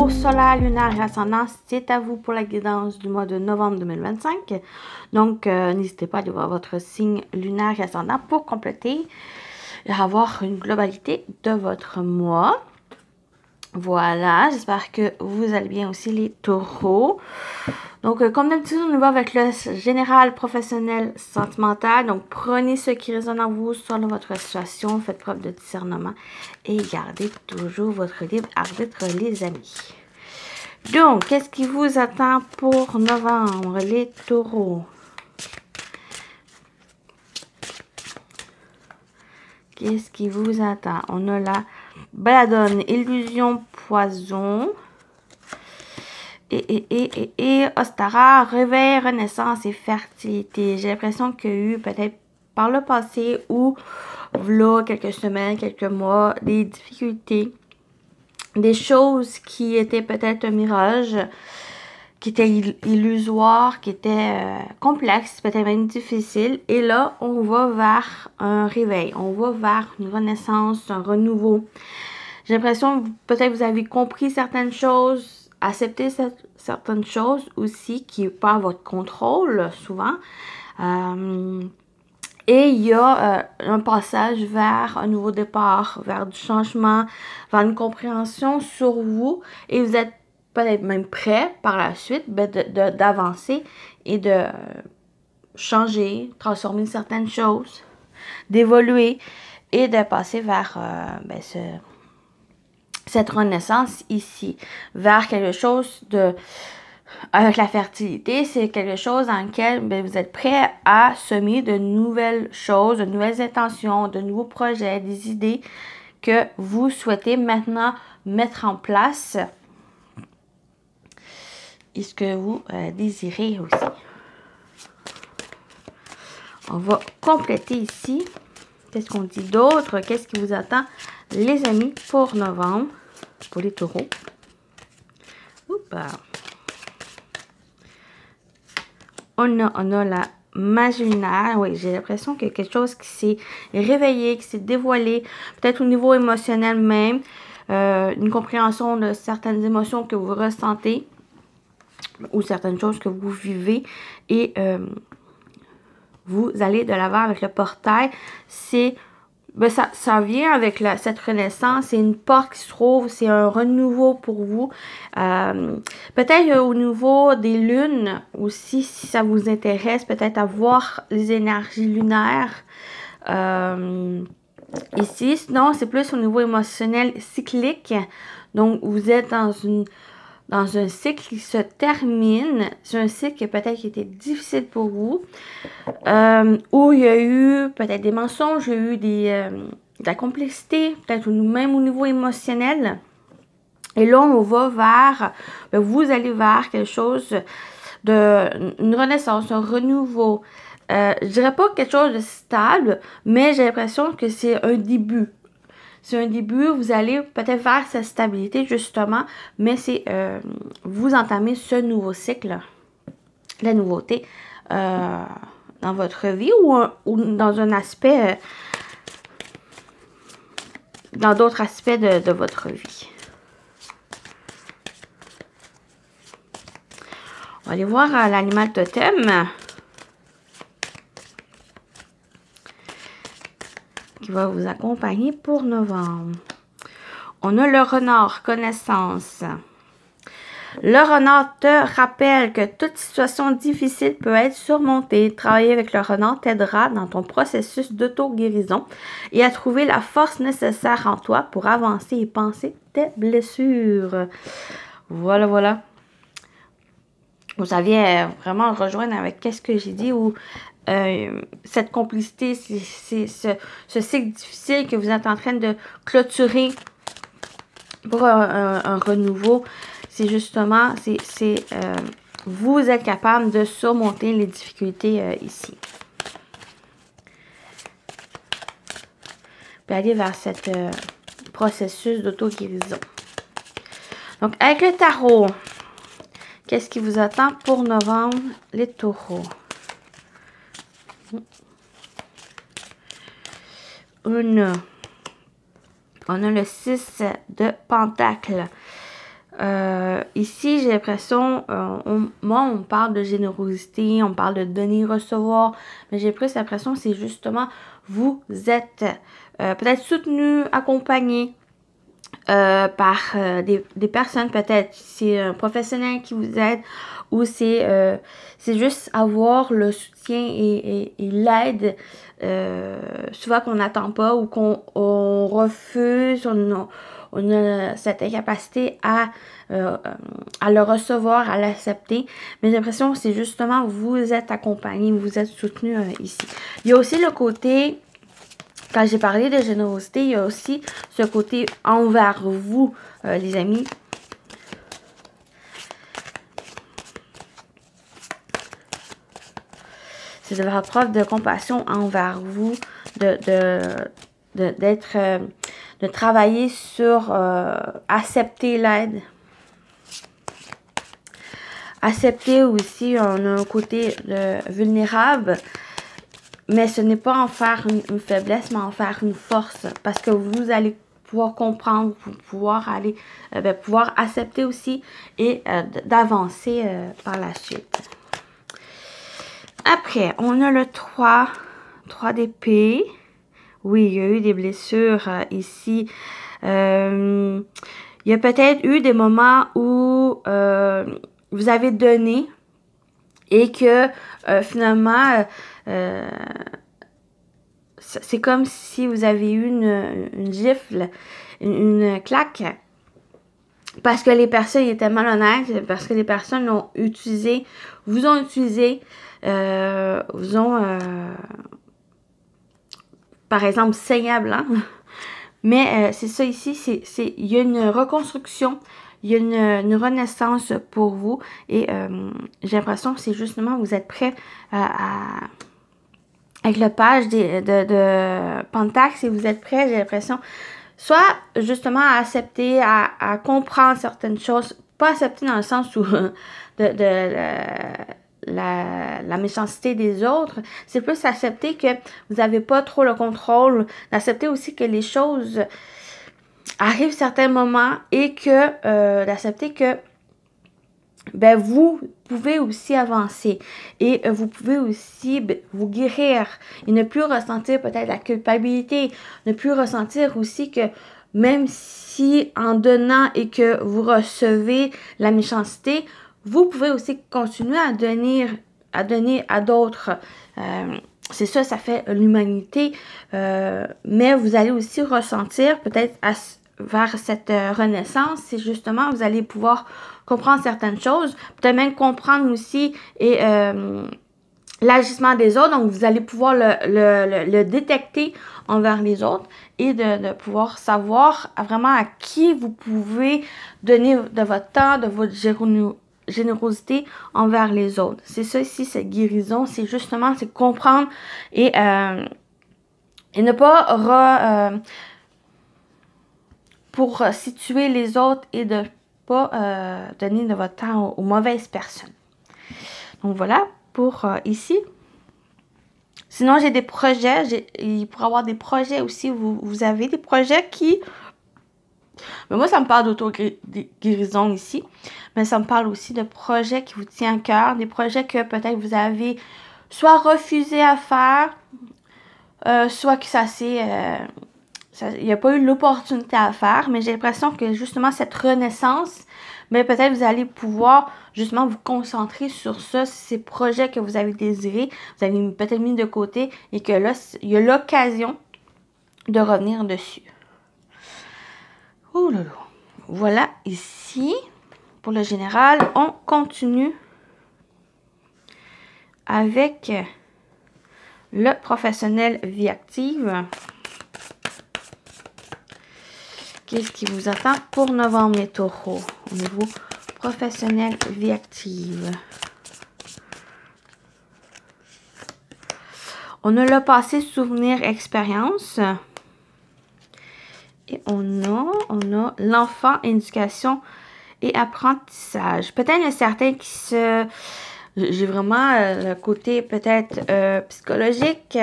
Taureau, solaire, lunaire et ascendant, c'est à vous pour la guidance du mois de novembre 2025. Donc, n'hésitez pas à aller voir votre signe lunaire et ascendant pour compléter et avoir une globalité de votre mois. Voilà, j'espère que vous allez bien aussi les taureaux. Donc, comme d'habitude, on y va avec le général, professionnel, sentimental. Donc, prenez ce qui résonne en vous sur votre situation, faites preuve de discernement et gardez toujours votre libre arbitre, les amis. Donc, qu'est-ce qui vous attend pour novembre, les taureaux? Qu'est-ce qui vous attend? On a la Belladone, illusion, poison. Et Ostara, réveil, renaissance et fertilité. J'ai l'impression qu'il y a eu peut-être par le passé ou là, quelques semaines, quelques mois, des difficultés, des choses qui étaient peut-être un mirage, qui étaient illusoires, qui étaient complexes, peut-être même difficiles. Et là, on va vers un réveil, on va vers une renaissance, un renouveau. J'ai l'impression que peut-être vous avez compris certaines choses, accepté certaines choses aussi qui n'est pas à votre contrôle souvent. Et il y a un passage vers un nouveau départ, vers du changement, vers une compréhension sur vous. Et vous êtes peut-être même prêt par la suite d'avancer et de changer, transformer certaines choses, d'évoluer et de passer vers cette renaissance ici, vers quelque chose de... Avec la fertilité, c'est quelque chose dans lequel vous êtes prêt à semer de nouvelles choses, de nouvelles intentions, de nouveaux projets, des idées que vous souhaitez maintenant mettre en place et ce que vous désirez aussi. On va compléter ici. Qu'est-ce qu'on dit d'autre? Qu'est-ce qui vous attend, les amis, pour novembre, pour les taureaux? Oups. On a la magie lunaire. Oui, j'ai l'impression qu'il y a quelque chose qui s'est réveillé, qui s'est dévoilé, peut-être au niveau émotionnel même, une compréhension de certaines émotions que vous ressentez ou certaines choses que vous vivez et vous allez de l'avant avec le portail. C'est ça vient avec cette renaissance, c'est une porte qui se trouve, c'est un renouveau pour vous. Peut-être au niveau des lunes aussi, si ça vous intéresse, peut-être à voir les énergies lunaires ici. Sinon, c'est plus au niveau émotionnel cyclique. Donc, vous êtes dans un cycle qui se termine. C'est un cycle qui peut-être été difficile pour vous. Où il y a eu peut-être des mensonges, il y a eu de la complexité, peut-être même au niveau émotionnel. Et là, on va vers, vous allez vers quelque chose une renaissance, un renouveau. Je dirais pas quelque chose de stable, mais j'ai l'impression que c'est un début. C'est un début, vous allez peut-être vers cette stabilité justement, mais c'est vous entamez ce nouveau cycle, la nouveauté dans votre vie ou dans un aspect, dans d'autres aspects de votre vie. On va aller voir l'animal totem qui va vous accompagner pour novembre. On a le renard, connaissance. Le renard te rappelle que toute situation difficile peut être surmontée. Travailler avec le renard t'aidera dans ton processus d'auto-guérison et à trouver la force nécessaire en toi pour avancer et penser tes blessures. Voilà, voilà. Vous allez vraiment rejoindre avec qu'est-ce que j'ai dit ou cette complicité, c'est ce cycle difficile que vous êtes en train de clôturer pour un renouveau. C'est justement, vous êtes capable de surmonter les difficultés ici. Puis aller vers ce processus d'auto-guérison. Donc, avec le tarot, qu'est-ce qui vous attend pour novembre, les taureaux? On a le 6 de Pentacle. Ici, j'ai l'impression, moi, on parle de générosité, on parle de donner, recevoir, mais j'ai plus l'impression que c'est justement, vous êtes peut-être soutenu, accompagné par des personnes, peut-être c'est un professionnel qui vous aide, ou c'est juste avoir le soutien et l'aide souvent qu'on n'attend pas, ou qu'on refuse, on a cette incapacité à le recevoir, à l'accepter. Mais j'ai l'impression que c'est justement vous êtes accompagné, vous êtes soutenu ici. Il y a aussi le côté, quand j'ai parlé de générosité, il y a aussi ce côté envers vous, les amis. C'est de faire preuve de compassion envers vous, de travailler sur accepter l'aide. Accepter aussi, on a un côté vulnérable, mais ce n'est pas en faire une faiblesse, mais en faire une force, parce que vous allez pouvoir comprendre, pouvoir aller, pouvoir accepter aussi et d'avancer par la suite. Après, on a le 3 d'épée. Oui, il y a eu des blessures ici. Il y a peut-être eu des moments où vous avez donné et que finalement, c'est comme si vous avez eu une gifle, une claque. Parce que les personnes étaient malhonnêtes, parce que les personnes l'ont utilisé, vous ont utilisé, vous ont, par exemple, saignable, hein? Mais c'est ça ici, il y a une reconstruction, il y a une renaissance pour vous. Et j'ai l'impression que c'est justement, vous êtes prêts avec le page de Pentacle, si vous êtes prêts, j'ai l'impression, soit justement à accepter, à comprendre certaines choses, pas accepter dans le sens où la méchanceté des autres, c'est plus accepter que vous n'avez pas trop le contrôle, d'accepter aussi que les choses arrivent à certains moments et que d'accepter que ben vous pouvez aussi avancer et vous pouvez aussi vous guérir et ne plus ressentir peut-être la culpabilité, ne plus ressentir aussi que même si en donnant et que vous recevez la méchanceté, vous pouvez aussi continuer à donner à d'autres. C'est ça, ça fait l'humanité, mais vous allez aussi ressentir peut-être vers cette renaissance, c'est justement vous allez pouvoir comprendre certaines choses, peut-être même comprendre aussi et l'agissement des autres, donc vous allez pouvoir le détecter envers les autres et de pouvoir savoir vraiment à qui vous pouvez donner de votre temps, de votre générosité envers les autres. C'est ça ici, cette guérison, c'est justement, c'est comprendre et ne pas pour situer les autres et de pas donner de votre temps aux mauvaises personnes. Donc voilà pour ici. Sinon, j'ai des projets. Il pourrait y avoir des projets aussi. Vous avez des projets qui... Mais moi, ça me parle d'auto-guérison ici. Mais ça me parle aussi de projets qui vous tiennent à cœur. Des projets que peut-être vous avez soit refusé à faire, soit que ça s'est... il n'y a pas eu l'opportunité à faire, mais j'ai l'impression que justement cette renaissance, mais peut-être vous allez pouvoir justement vous concentrer sur ça, ces projets que vous avez désirés, vous avez peut-être mis de côté et que là, il y a l'occasion de revenir dessus. Oh là là. Voilà ici, pour le général, on continue avec le professionnel vie active. Qu'est-ce qui vous attend pour novembre, les taureaux, au niveau professionnel, vie active? On a le passé, souvenir, expérience. Et on a l'enfant, éducation et apprentissage. Peut-être il y a certains qui se... J'ai vraiment le côté peut-être psychologique,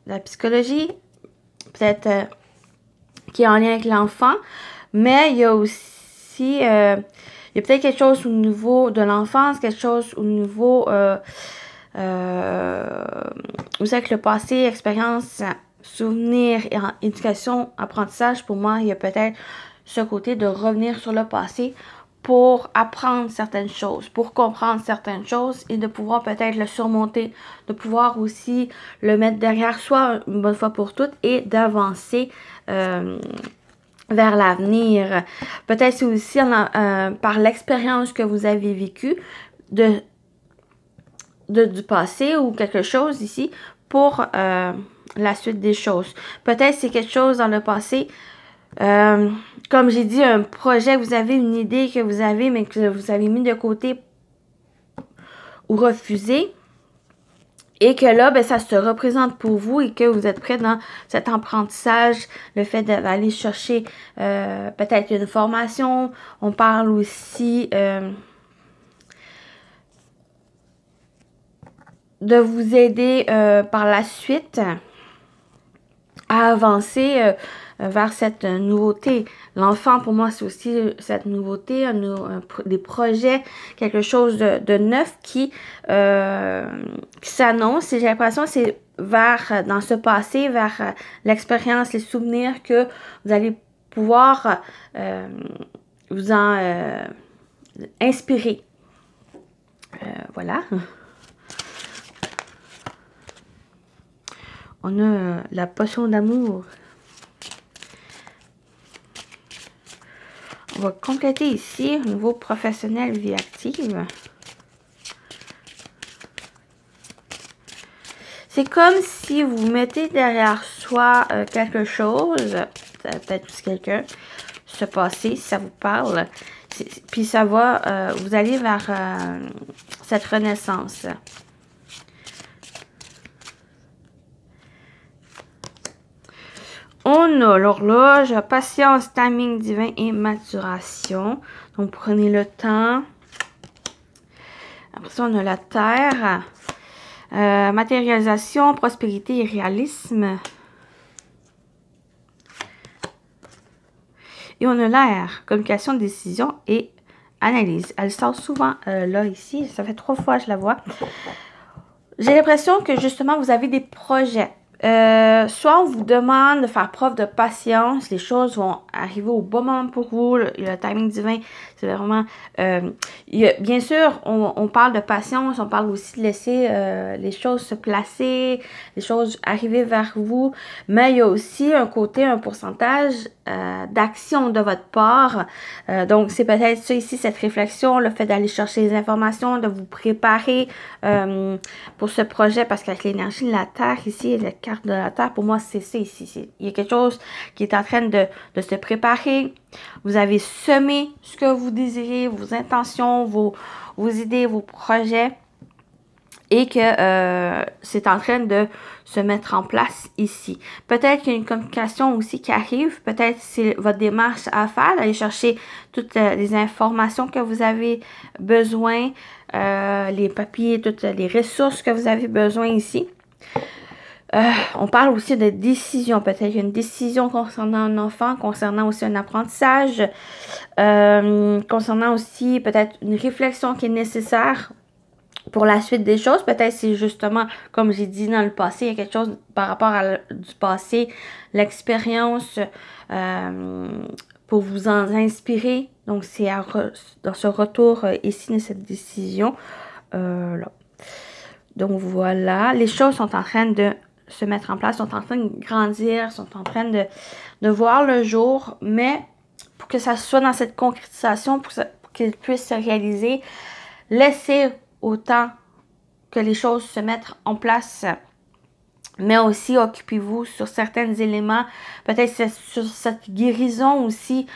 la psychologie, peut-être... qui est en lien avec l'enfant, mais il y a aussi aussi, il y a peut-être quelque chose au niveau de l'enfance, quelque chose au niveau, aussi avec le passé, expérience, souvenirs, et éducation, apprentissage. Pour moi, il y a peut-être ce côté de revenir sur le passé pour apprendre certaines choses, pour comprendre certaines choses et de pouvoir peut-être le surmonter, de pouvoir aussi le mettre derrière soi une bonne fois pour toutes et d'avancer vers l'avenir. Peut-être c'est aussi par l'expérience que vous avez vécue du passé ou quelque chose ici pour la suite des choses. Peut-être c'est quelque chose dans le passé, comme j'ai dit, un projet, vous avez une idée que vous avez, mais que vous avez mis de côté ou refusé. Et que là, ben, ça se représente pour vous et que vous êtes prêt dans cet apprentissage, le fait d'aller chercher peut-être une formation. On parle aussi de vous aider par la suite à avancer vers cette nouveauté. L'enfant, pour moi, c'est aussi cette nouveauté, des projets, quelque chose de neuf qui s'annonce. Et j'ai l'impression que c'est dans ce passé, vers l'expérience, les souvenirs que vous allez pouvoir vous en inspirer. Voilà. On a la potion d'amour. On va compléter ici au niveau professionnel, vie active. C'est comme si vous mettez derrière soi quelque chose, peut-être aussi quelqu'un, ce passé, si ça vous parle, puis ça va, vous allez vers cette renaissance. On a l'horloge, patience, timing divin et maturation. Donc, prenez le temps. Après ça, on a la terre. Matérialisation, prospérité et réalisme. Et on a l'air, communication, décision et analyse. Elle sort souvent là, ici. Ça fait 3 fois que je la vois. J'ai l'impression que justement, vous avez des projets. Soit on vous demande de faire preuve de patience, les choses vont arriver au bon moment pour vous, le timing divin, c'est vraiment, bien sûr, on parle de patience, on parle aussi de laisser les choses se placer, les choses arriver vers vous, mais il y a aussi un côté, un pourcentage d'action de votre part, donc c'est peut-être ça ici, cette réflexion, le fait d'aller chercher les informations, de vous préparer pour ce projet, parce qu'avec l'énergie de la Terre ici, la carte de la Terre, pour moi, c'est ça ici. Il y a quelque chose qui est en train de se préparer. Vous avez semé ce que vous désirez, vos intentions, vos idées, vos projets. Et que c'est en train de se mettre en place ici. Peut-être qu'il y a une communication aussi qui arrive. Peut-être c'est votre démarche à faire, d'aller chercher toutes les informations que vous avez besoin, les papiers, toutes les ressources que vous avez besoin ici. On parle aussi de décision. Peut-être une décision concernant un enfant, concernant aussi un apprentissage, concernant aussi peut-être une réflexion qui est nécessaire pour la suite des choses. Peut-être c'est justement, comme j'ai dit dans le passé, il y a quelque chose par rapport à du passé, l'expérience pour vous en inspirer. Donc, c'est dans ce retour ici de cette décision. Là. Donc, voilà. Les choses sont en train de se mettre en place, sont en train de grandir, sont en train de voir le jour. Mais pour que ça soit dans cette concrétisation, pour qu'il puisse se réaliser, laissez autant que les choses se mettent en place, mais aussi occupez-vous sur certains éléments, peut-être sur cette guérison aussi,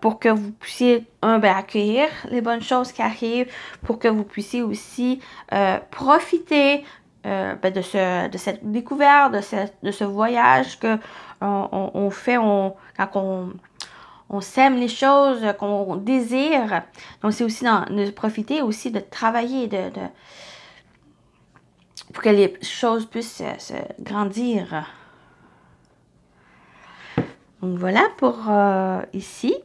pour que vous puissiez, accueillir les bonnes choses qui arrivent, pour que vous puissiez aussi profiter de cette découverte, de ce voyage que on fait, quand on sème les choses qu'on désire. Donc, c'est aussi de profiter aussi de travailler, pour que les choses puissent se grandir. Donc, voilà pour ici.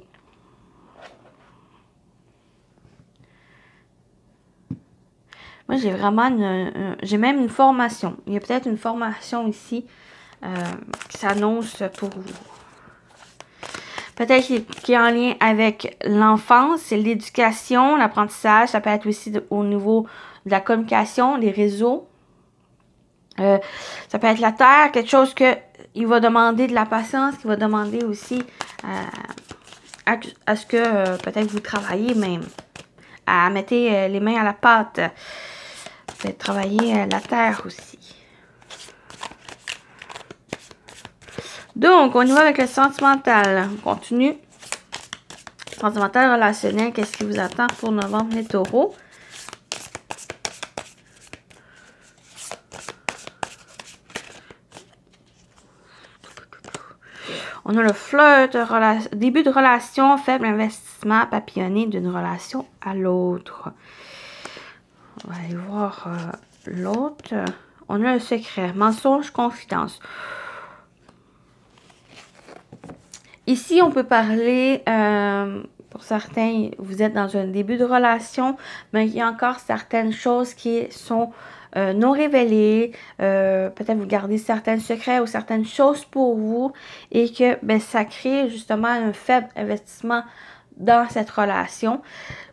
Moi, j'ai vraiment j'ai même une formation. Il y a peut-être une formation ici qui s'annonce pour vous. Peut-être qui est en lien avec l'enfance, l'éducation, l'apprentissage. Ça peut être aussi au niveau de la communication, les réseaux. Ça peut être la terre, quelque chose qu'il va demander de la patience, qu'il va demander aussi à ce que peut-être vous travaillez même. À mettre les mains à la pâte. Peut-être travailler la terre aussi. Donc, on y va avec le sentimental. On continue. Sentimental, relationnel, qu'est-ce qui vous attend pour novembre, les taureaux? On a le flirt, début de relation, faible investissement, papillonné d'une relation à l'autre. On va aller voir l'autre. On a le secret, mensonge, confidence. Ici, on peut parler, pour certains, vous êtes dans un début de relation, mais il y a encore certaines choses qui sont non révélées. Peut-être vous gardez certains secrets ou certaines choses pour vous et que ça crée justement un faible investissement dans cette relation.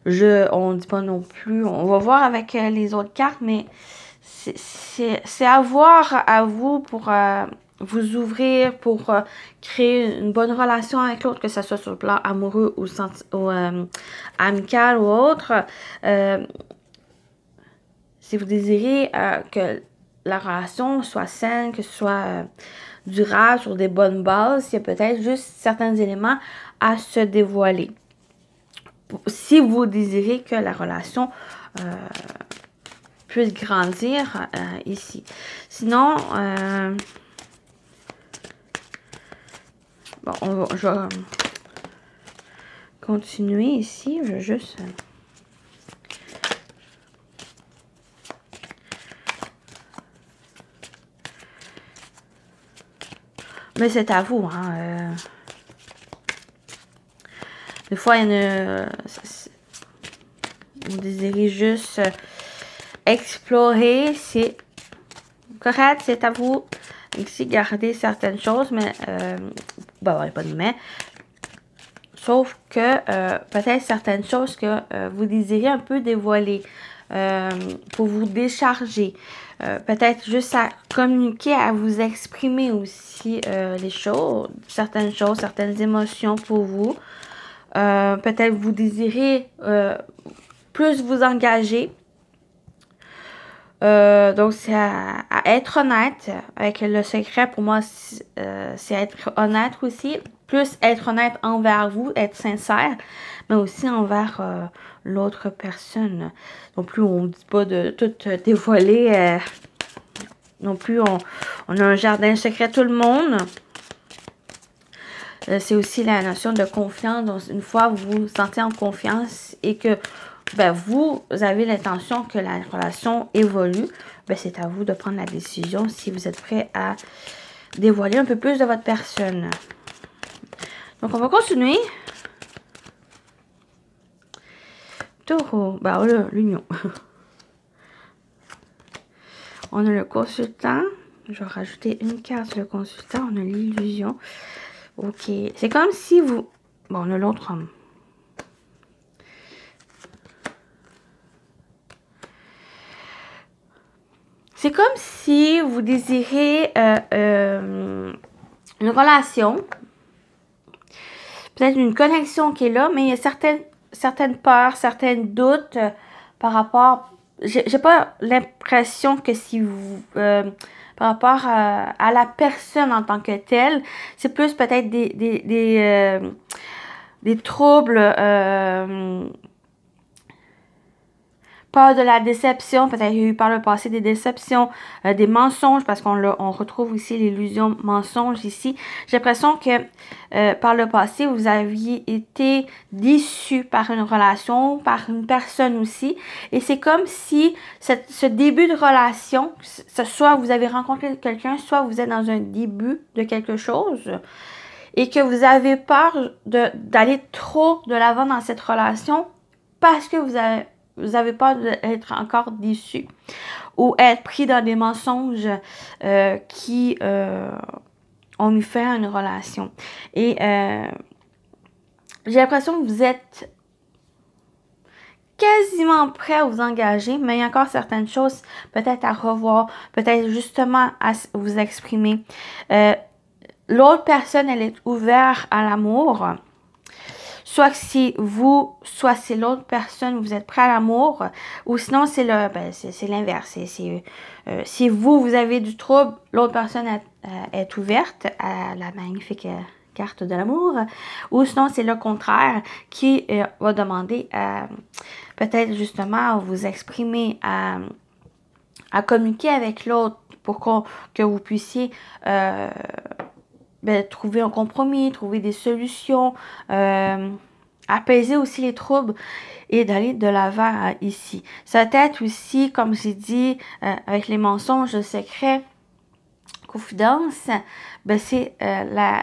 On ne dit pas non plus, on va voir avec les autres cartes, mais c'est à voir à vous pour vous ouvrir, pour créer une bonne relation avec l'autre, que ce soit sur le plan amoureux ou amical ou autre. Si vous désirez que la relation soit saine, que ce soit durable, sur des bonnes bases, il y a peut-être juste certains éléments à se dévoiler. Si vous désirez que la relation puisse grandir ici. Sinon, bon, je vais continuer ici. Je vais juste... Mais c'est à vous, hein. Des fois, il y a vous désirez juste explorer, c'est correct, c'est à vous. Ici, garder certaines choses, mais bon, il n'y a pas de mais. Sauf que peut-être certaines choses que vous désirez un peu dévoiler pour vous décharger. Peut-être juste à communiquer, à vous exprimer aussi les choses, certaines émotions pour vous. Peut-être vous désirez plus vous engager. Donc, c'est à être honnête. Avec le secret, pour moi, c'est être honnête aussi. Plus être honnête envers vous, être sincère, mais aussi envers l'autre personne. Non plus, on ne dit pas de tout dévoiler. Non plus, on a un jardin secret, tout le monde. C'est aussi la notion de confiance. Donc, une fois vous vous sentez en confiance et que vous avez l'intention que la relation évolue, c'est à vous de prendre la décision si vous êtes prêt à dévoiler un peu plus de votre personne. Donc, on va continuer. Taureau. Là, l'union. On a le consultant. Je vais rajouter une carte sur le consultant. On a l'illusion. Ok. C'est comme si vous... Bon, on a l'autre homme. C'est comme si vous désirez une relation. Peut-être une connexion qui est là, mais il y a certaines peurs, certains doutes par rapport... J'ai pas l'impression que si vous... par rapport à la personne en tant que telle, c'est plus peut-être des troubles... peur de la déception, peut-être qu'il y a eu par le passé des déceptions, des mensonges, parce qu'on retrouve ici l'illusion mensonge ici. J'ai l'impression que par le passé, vous aviez été déçu par une relation, par une personne aussi. Et c'est comme si ce début de relation, soit vous avez rencontré quelqu'un, soit vous êtes dans un début de quelque chose, et que vous avez peur d'aller trop de l'avant dans cette relation, parce que vous avez peur d'être encore déçu ou être pris dans des mensonges qui ont mis fin à une relation. Et j'ai l'impression que vous êtes quasiment prêt à vous engager, mais il y a encore certaines choses peut-être à revoir, peut-être justement à vous exprimer. L'autre personne, elle est ouverte à l'amour. Soit que c'est vous, soit c'est l'autre personne, vous êtes prêt à l'amour, ou sinon c'est l'inverse. Si vous avez du trouble, l'autre personne est ouverte à la magnifique carte de l'amour, ou sinon c'est le contraire qui va demander peut-être justement à vous exprimer, à communiquer avec l'autre pour que vous puissiez trouver un compromis, trouver des solutions, apaiser aussi les troubles et d'aller de l'avant ici. Ça peut être aussi, comme j'ai dit, avec les mensonges, le secret, confidence, c'est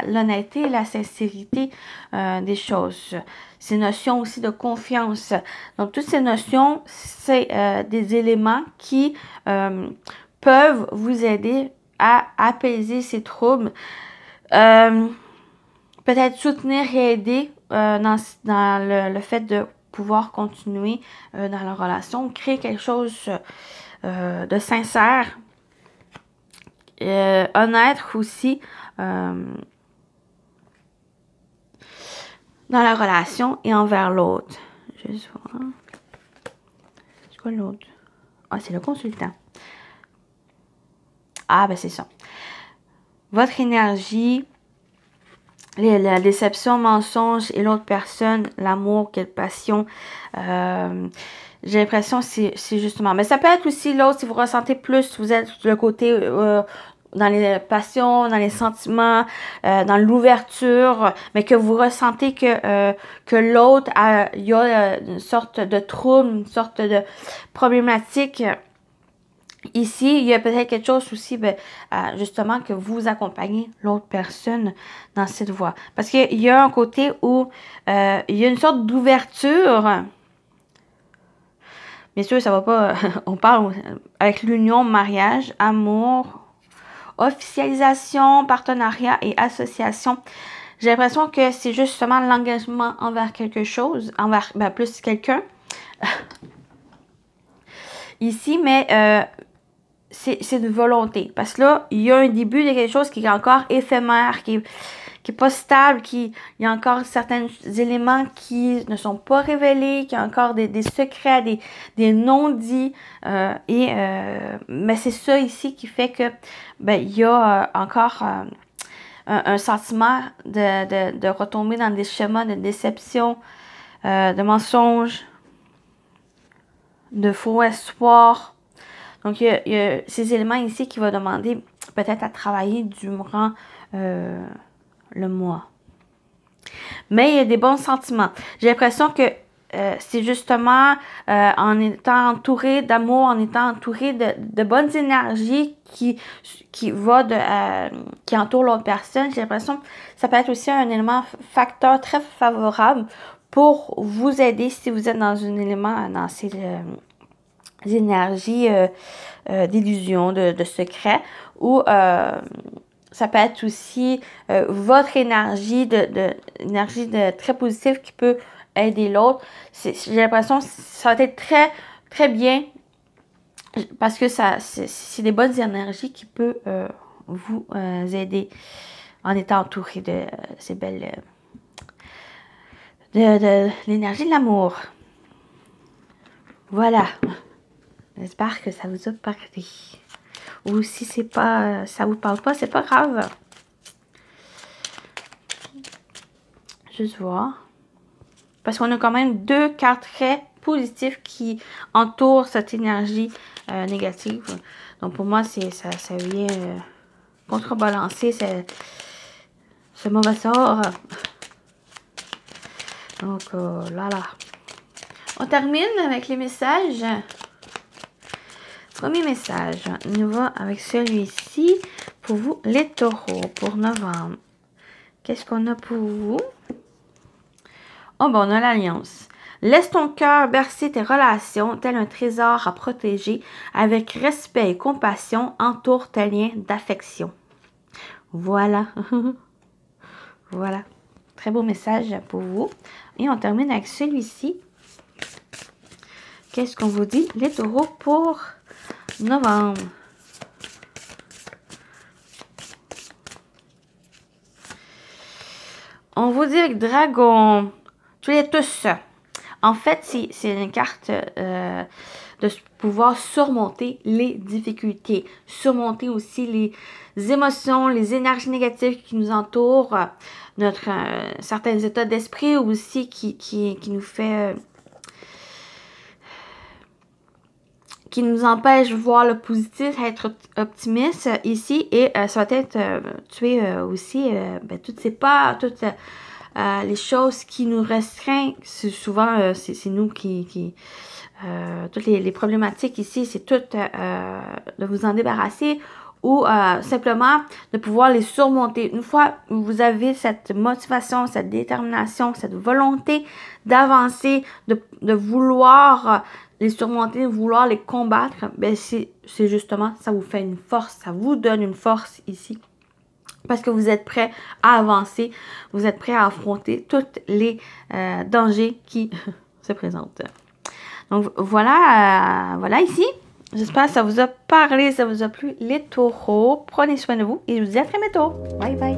l'honnêteté et la sincérité des choses. Ces notions aussi de confiance. Donc, toutes ces notions, c'est des éléments qui peuvent vous aider à apaiser ces troubles. Peut-être soutenir et aider dans le fait de pouvoir continuer dans la relation, créer quelque chose de sincère, honnête aussi dans la relation et envers l'autre. Juste voir. C'est quoi l'autre? Ah, c'est le consultant. Ah, ben c'est ça. Votre énergie, la déception, mensonge et l'autre personne, l'amour, quelle passion. J'ai l'impression que c'est justement. Mais ça peut être aussi l'autre, si vous ressentez plus, vous êtes le côté dans les passions, dans les sentiments, dans l'ouverture, mais que vous ressentez que l'autre, il y a une sorte de trouble, une sorte de problématique. Ici, il y a peut-être quelque chose aussi, justement, que vous accompagnez l'autre personne dans cette voie. Parce qu'il y a un côté où il y a une sorte d'ouverture. Bien sûr, ça va pas... on parle avec l'union, mariage, amour, officialisation, partenariat et association. J'ai l'impression que c'est justement l'engagement envers quelque chose, envers plus quelqu'un. Ici, mais... c'est une volonté. Parce que là, il y a un début de quelque chose qui est encore éphémère, qui est pas stable, il y a encore certains éléments qui ne sont pas révélés, qui y a encore des secrets, des non-dits. Mais c'est ça ici qui fait que il y a encore un sentiment de retomber dans des schémas de déception, de mensonges, de faux espoirs. Donc, il y a ces éléments ici qui vont demander peut-être à travailler durant le mois. Mais il y a des bons sentiments. J'ai l'impression que c'est justement en étant entouré d'amour, en étant entouré de bonnes énergies qui entourent l'autre personne. J'ai l'impression que ça peut être aussi un élément facteur très favorable pour vous aider si vous êtes dans un élément, dans ces... énergies d'illusion, de secret, ou ça peut être aussi votre énergie énergie très positive qui peut aider l'autre. J'ai l'impression que ça va être très, très bien parce que c'est des bonnes énergies qui peuvent vous aider en étant entouré de ces belles... de l'énergie de l'amour. Voilà. J'espère que ça vous a parlé. Ou si c'est pas, ça vous parle pas, c'est pas grave. Juste voir. Parce qu'on a quand même deux cartes très positives qui entourent cette énergie négative. Donc pour moi, ça vient contrebalancer ce mauvais sort. Donc là. On termine avec les messages. Premier message, on va avec celui-ci pour vous, les taureaux, pour novembre. Qu'est-ce qu'on a pour vous? Oh, on a l'alliance. Laisse ton cœur bercer tes relations, tel un trésor à protéger. Avec respect et compassion, entoure tes liens d'affection. Voilà. Voilà. Très beau message pour vous. Et on termine avec celui-ci. Qu'est-ce qu'on vous dit, les taureaux, pour novembre? On vous dit avec dragon, tous les tous. En fait, c'est une carte de pouvoir surmonter les difficultés, surmonter aussi les émotions, les énergies négatives qui nous entourent, notre certains états d'esprit aussi qui nous fait... qui nous empêche de voir le positif, être optimiste ici, et ça va être tuer aussi toutes ces peurs, toutes les choses qui nous restreignent. Souvent, c'est nous qui toutes les problématiques ici, c'est tout de vous en débarrasser ou simplement de pouvoir les surmonter. Une fois que vous avez cette motivation, cette détermination, cette volonté d'avancer, de vouloir les surmonter, de vouloir les combattre, ben c'est justement, ça vous fait une force, ça vous donne une force ici. Parce que vous êtes prêt à avancer, vous êtes prêt à affronter tous les dangers qui se présentent. Donc voilà, voilà ici. J'espère que ça vous a parlé, ça vous a plu les taureaux. Prenez soin de vous et je vous dis à très bientôt. Bye bye.